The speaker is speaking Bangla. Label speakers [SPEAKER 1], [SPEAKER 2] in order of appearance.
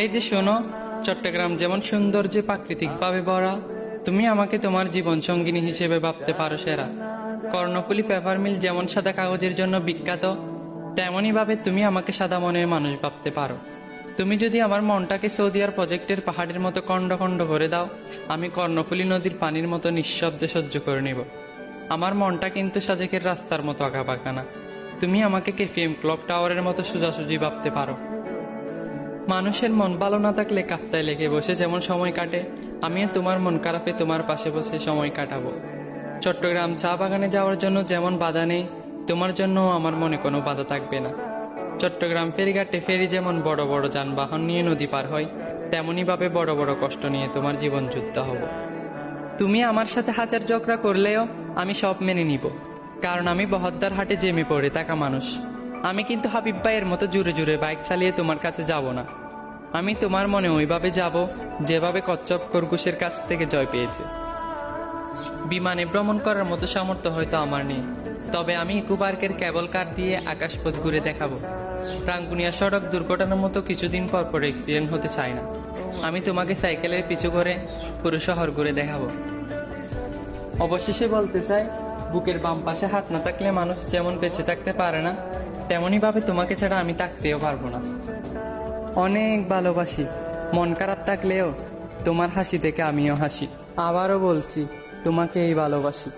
[SPEAKER 1] এই যে শোনো, চট্টগ্রাম যেমন সৌন্দর্যে প্রাকৃতিকভাবে ভরা, তুমি আমাকে তোমার জীবন সঙ্গিনী হিসেবে ভাবতে পারো সেরা। কর্ণফুলী পেপার মিল যেমন সাদা কাগজের জন্য বিখ্যাত, তেমনই ভাবে তুমি আমাকে সাদা মনের মানুষ ভাবতে পারো। তুমি যদি আমার মনটাকে সৌদিয়ার প্রজেক্টের পাহাড়ের মতো খণ্ড খণ্ড করে দাও, আমি কর্ণফুলী নদীর পানির মতো নিঃশব্দে সহ্য করে নিব। আমার মনটা কিন্তু সাজেকের রাস্তার মতো আঁকাবাঁকা না। তুমি আমাকে কেপিএম ক্লক টাওয়ারের মতো সোজাসুজি ভাবতে পারো। মানুষের মন ভালো না থাকলে কাপ্তায় লেগে বসে যেমন সময় কাটে, আমিও তোমার মন খারাপে তোমার পাশে বসে সময় কাটাবো। চট্টগ্রাম চা বাগানে যাওয়ার জন্য যেমন বাধা নেই, তোমার জন্য আমার মনে কোনো বাধা থাকবে না। চট্টগ্রাম ফেরিঘাটে ফেরি যেমন বড় বড় যানবাহন নিয়ে নদী পার হয়, তেমনই ভাবে বড় বড় কষ্ট নিয়ে তোমার জীবন যুদ্ধ হব। তুমি আমার সাথে হাজার ঝগড়া করলেও আমি সব মেনে নিব, কারণ আমি বহদ্দার হাটে জেমে পড়ে থাকা মানুষ। আমি কিন্তু হাবিব ভাইয়ের মতো জুড়ে জুড়ে বাইক চালিয়ে তোমার কাছে যাব না। আমি তোমার মনে ওইভাবে যাব যেভাবে কচ্ছপ খরগোশের কাছ থেকে জয় পেয়েছে। বিমানে ভ্রমণ করার মতো সামর্থ্য হয়তো আমার নেই, তবে আমি ইকো পার্কের কেবল কার দিয়ে আকাশপথ ঘুরে দেখাবো। রাঙ্গুনিয়া সড়ক দুর্ঘটনার মতো কিছুদিন পর পর অ্যাক্সিডেন্ট হতে চাই না। আমি তোমাকে সাইকেলের পিছু করে পুরো শহর ঘুরে দেখাবো। অবশেষে বলতে চাই, বুকের বাম পাশে হাত না থাকলে মানুষ যেমন বেঁচে থাকতে পারে না, তেমনই ভাবে তোমাকে ছাড়া আমি থাকতেও পারবো না। অনেক ভালোবাসি, মন খারাপ থাকলেও তোমার হাসি থেকে আমিও হাসি। আবারও বলছি, তোমাকে এই ভালোবাসি।